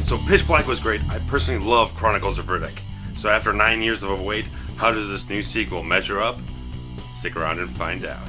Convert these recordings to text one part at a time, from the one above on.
So Pitch Black was great. I personally love Chronicles of Riddick. So after 9 years of a wait, how does this new sequel measure up? Stick around and find out.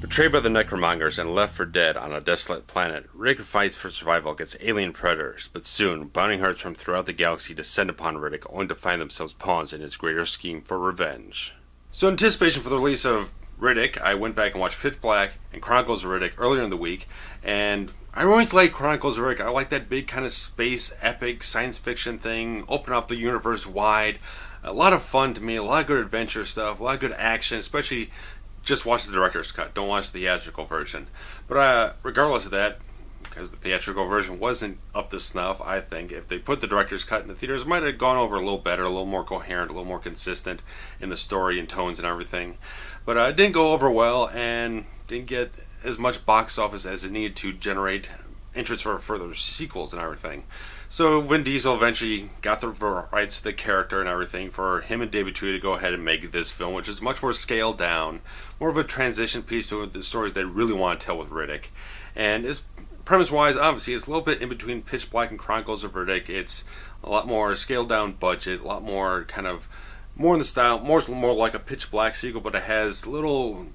Betrayed by the Necromongers and left for dead on a desolate planet, Riddick fights for survival against alien predators, but soon, bounty hunters from throughout the galaxy descend upon Riddick, only to find themselves pawns in his greater scheme for revenge. So in anticipation for the release of Riddick, I went back and watched Pitch Black and Chronicles of Riddick earlier in the week, and I always like Chronicles of Riddick. I like that big kind of space, epic, science fiction thing, open up the universe wide. A lot of fun to me, a lot of good adventure stuff, a lot of good action, especially just watch the director's cut. Don't watch the theatrical version. But regardless of that, because the theatrical version wasn't up to snuff, I think if they put the director's cut in the theaters, it might have gone over a little better, a little more coherent, a little more consistent in the story and tones and everything. But it didn't go over well and didn't get as much box office as it needed to generate interest for further sequels and everything. So Vin Diesel eventually got the rights to the character and everything for him and David Twohy to go ahead and make this film, which is much more scaled down, more of a transition piece to the stories they really want to tell with Riddick. And it's premise-wise, obviously, it's a little bit in between Pitch Black and Chronicles of Riddick. It's a lot more scaled down budget, a lot more kind of more in the style, more like a Pitch Black sequel, but it has little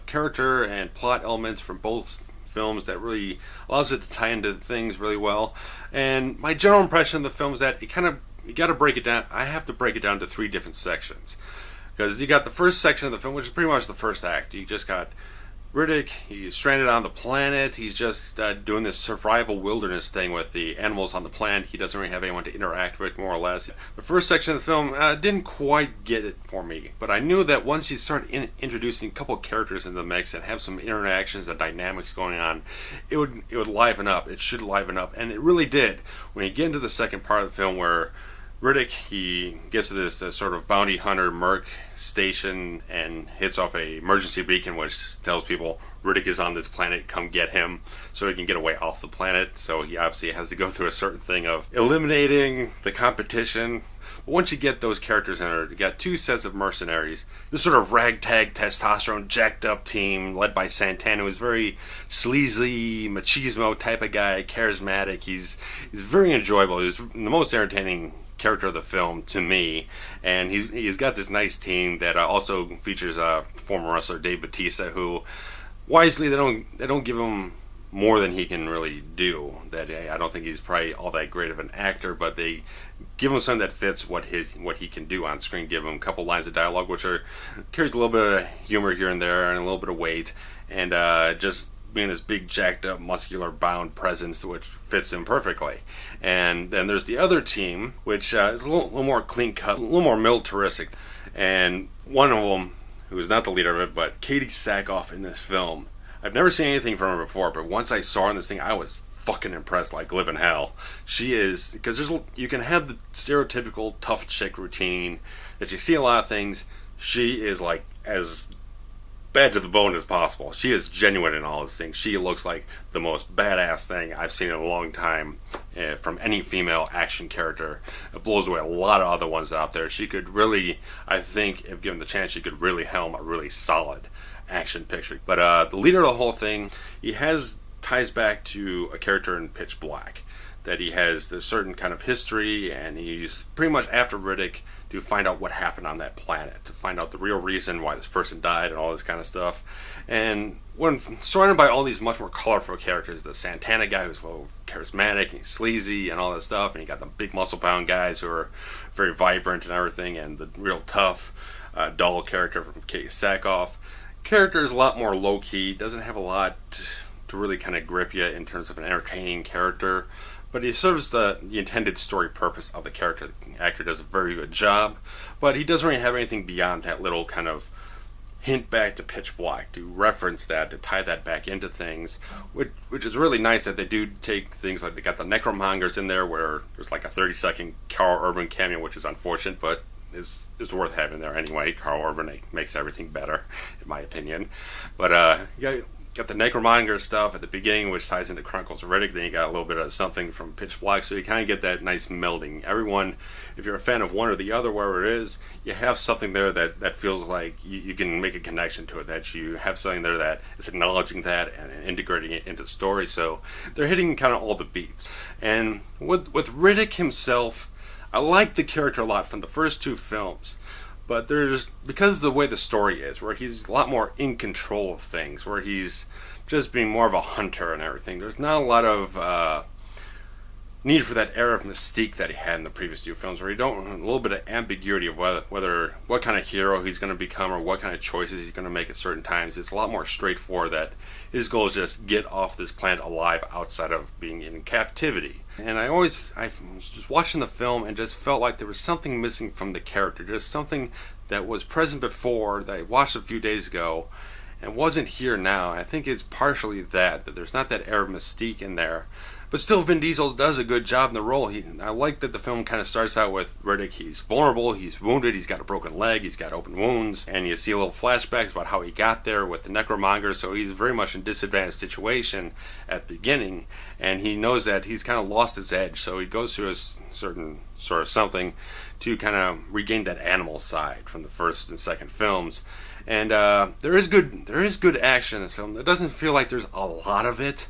character and plot elements from both films that really allows it to tie into things really well. And my general impression of the film is that you got to break it down. I have to break it down to 3 different sections, because you got the first section of the film, which is pretty much the first act. You just got Riddick, he's stranded on the planet. He's just doing this survival wilderness thing with the animals on the planet. He doesn't really have anyone to interact with, more or less. The first section of the film didn't quite get it for me, but I knew that once you start introducing a couple of characters into the mix and have some interactions and dynamics going on, it would liven up. It should liven up, and it really did. When you get into the second part of the film where Riddick, he gets to this sort of bounty hunter merc station and hits off a emergency beacon which tells people Riddick is on this planet, come get him, so he can get away off the planet. So he obviously has to go through a certain thing of eliminating the competition. But once you get those characters in there, you got 2 sets of mercenaries. This sort of ragtag, testosterone, jacked up team led by Santana, who's very sleazy, machismo type of guy, charismatic. He's very enjoyable. He's the most entertaining character of the film to me, and he's got this nice team that also features former wrestler Dave Bautista, who wisely they don't give him more than he can really do. That I don't think he's probably all that great of an actor, but they give him something that fits what he can do on screen. Give him a couple lines of dialogue which carries a little bit of humor here and there and a little bit of weight, and just being this big jacked up muscular bound presence which fits him perfectly. And then there's the other team which is a little more clean cut, a little more militaristic, and one of them, who is not the leader of it, but Katee Sackhoff in this film, I've never seen anything from her before, but once I saw her in this thing, I was fucking impressed like living hell. She is, because you can have the stereotypical tough chick routine that you see in a lot of things. She is like as bad to the bone as possible. She is genuine in all these things. She looks like the most badass thing I've seen in a long time from any female action character. It blows away a lot of other ones out there. She could really, I think, if given the chance, she could really helm a really solid action picture. But the leader of the whole thing, he has ties back to a character in Pitch Black, that he has this certain kind of history, and he's pretty much after Riddick to find out what happened on that planet, to find out the real reason why this person died and all this kind of stuff. And when surrounded by all these much more colorful characters, the Santana guy who's a little charismatic and he's sleazy and all that stuff, and you got the big muscle bound guys who are very vibrant and everything, and the real tough dull character from Katee Sackhoff. Character is a lot more low key, doesn't have a lot to really kind of grip you in terms of an entertaining character, but he serves the intended story purpose of the character. The actor does a very good job, but he doesn't really have anything beyond that little kind of hint back to Pitch Black, to reference that, to tie that back into things, which is really nice that they do take things like they got the Necromongers in there, where there's like a 30-second Karl Urban cameo, which is unfortunate, but is worth having there anyway. Karl Urban makes everything better, in my opinion. But yeah, got the Necromonger stuff at the beginning, which ties into Chronicles of Riddick. Then you got a little bit of something from Pitch Black, so you kind of get that nice melding. Everyone, if you're a fan of one or the other, wherever it is, you have something there that feels like you can make a connection to it, that you have something there that is acknowledging that and integrating it into the story. So they're hitting kind of all the beats. And with Riddick himself, I like the character a lot from the first two films. But there's, because of the way the story is, where he's a lot more in control of things, where he's just being more of a hunter and everything, there's not a lot of need for that air of mystique that he had in the previous two films, where you don't, a little bit of ambiguity of whether what kind of hero he's going to become or what kind of choices he's going to make at certain times. It's a lot more straightforward that his goal is just get off this planet alive outside of being in captivity. And I was just watching the film and just felt like there was something missing from the character, just something that was present before that I watched a few days ago and wasn't here now. And I think it's partially that there's not that air of mystique in there. But still, Vin Diesel does a good job in the role. I like that the film kind of starts out with Riddick. He's vulnerable, he's wounded, he's got a broken leg, he's got open wounds, and you see little flashbacks about how he got there with the Necromonger, so he's very much in a disadvantaged situation at the beginning, and he knows that he's kind of lost his edge, so he goes through a certain sort of something to kind of regain that animal side from the first and second films. And there is good action in this film. It doesn't feel like there's a lot of it,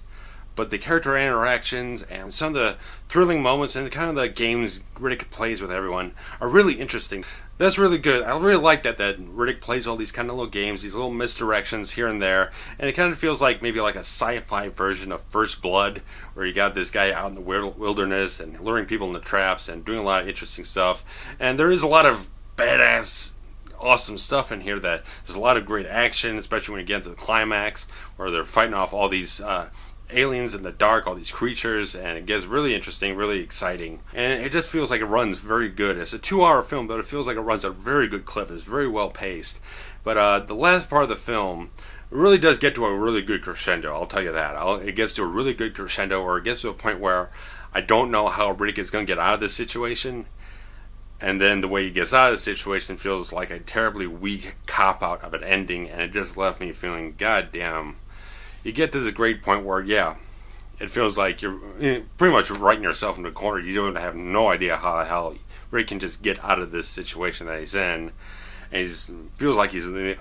but the character interactions and some of the thrilling moments and kind of the games Riddick plays with everyone are really interesting. That's really good. I really like that Riddick plays all these kind of little games, these little misdirections here and there, and it kind of feels like maybe like a sci-fi version of First Blood, where you got this guy out in the wilderness and luring people into traps and doing a lot of interesting stuff. And there is a lot of badass, awesome stuff in here. That there's a lot of great action, especially when you get to the climax, where they're fighting off all these aliens in the dark, all these creatures, and it gets really interesting, really exciting, and it just feels like it runs very good. It's a 2-hour film, but it feels like it runs a very good clip. It's very well paced. But the last part of the film really does get to a really good crescendo, I'll tell you that. It gets to a really good crescendo, or it gets to a point where I don't know how Riddick is going to get out of this situation, and then the way he gets out of the situation feels like a terribly weak cop-out of an ending, and it just left me feeling, god damn. You get to the great point where, yeah, it feels like you're pretty much writing yourself into a corner. You don't have no idea how the hell Rick can just get out of this situation that he's in. And he feels like he's in the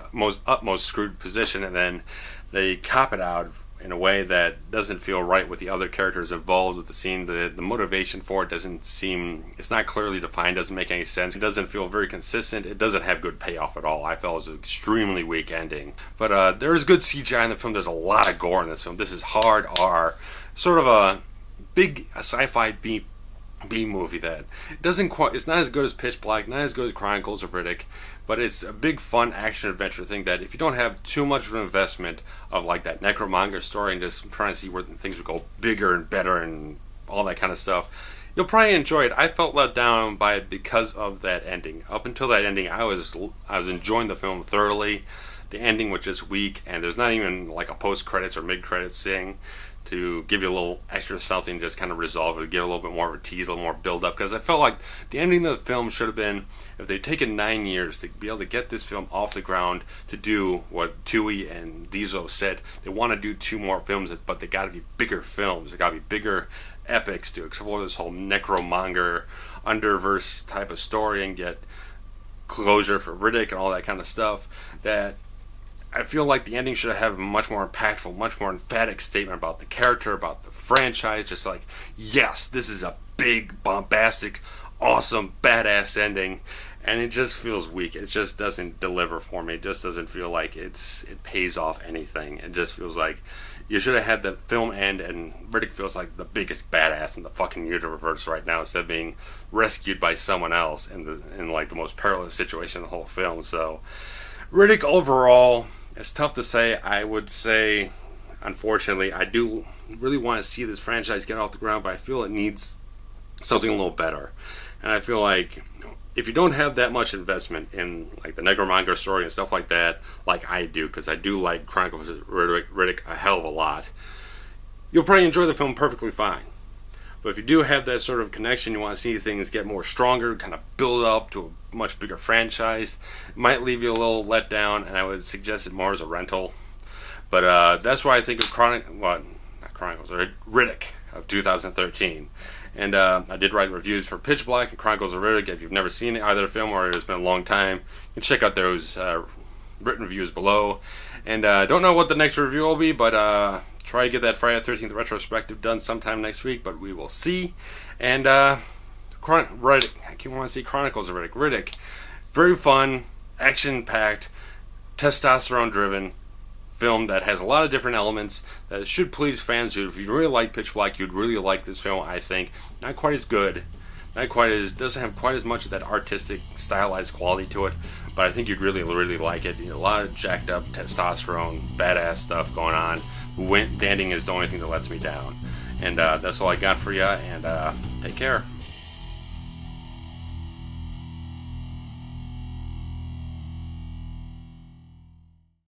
utmost screwed position, and then they cop it out in a way that doesn't feel right with the other characters involved with the scene. The motivation for it doesn't seem, it's not clearly defined, doesn't make any sense. It doesn't feel very consistent. It doesn't have good payoff at all. I felt it was an extremely weak ending. But there is good CGI in the film. There's a lot of gore in this film. This is hard R, sort of a big sci-fi B movie that doesn't quite, it's not as good as Pitch Black, not as good as Chronicles of Riddick, but it's a big fun action adventure thing that if you don't have too much of an investment of like that Necromonger story and just trying to see where things would go bigger and better and all that kind of stuff, you'll probably enjoy it. I felt let down by it because of that ending. Up until that ending, I was enjoying the film thoroughly. The ending was just weak, and there's not even like a post-credits or mid-credits thing to give you a little extra something, just kind of resolve it, give a little bit more of a tease, a little more build-up, because I felt like the ending of the film should have been, if they'd taken 9 years to be able to get this film off the ground, to do what Twohy and Diesel said, they want to do 2 more films, but they got to be bigger films, they got to be bigger epics to explore this whole Necromonger underverse type of story and get closure for Riddick and all that kind of stuff, that I feel like the ending should have a much more impactful, much more emphatic statement about the character, about the franchise, just like, yes, this is a big, bombastic, awesome, badass ending, and it just feels weak. It just doesn't deliver for me. It just doesn't feel like it pays off anything. It just feels like you should have had the film end, and Riddick feels like the biggest badass in the fucking universe right now, instead of being rescued by someone else in like the most perilous situation in the whole film. So Riddick overall, it's tough to say. I would say, unfortunately, I do really want to see this franchise get off the ground, but I feel it needs something a little better. And I feel like if you don't have that much investment in like the Necromonger story and stuff like that, like I do, because I do like Chronicles of Riddick a hell of a lot, you'll probably enjoy the film perfectly fine. But if you do have that sort of connection, you want to see things get more stronger, kind of build up to a much bigger franchise, it might leave you a little let down, and I would suggest it more as a rental. But that's why I think of not Chronicles, or Riddick of 2013. And I did write reviews for Pitch Black and Chronicles of Riddick. If you've never seen either film or it's been a long time, you can check out those written reviews below. And don't know what the next review will be, but try to get that Friday the 13th retrospective done sometime next week, but we will see. And Riddick, I keep wanting to see Chronicles of Riddick. Riddick, very fun, action-packed, testosterone-driven film that has a lot of different elements that should please fans. If you really like Pitch Black, you'd really like this film, I think. Not quite as good, doesn't have quite as much of that artistic, stylized quality to it, but I think you'd really, really like it. A lot of jacked up testosterone, badass stuff going on. The ending is the only thing that lets me down. And that's all I got for you, and take care.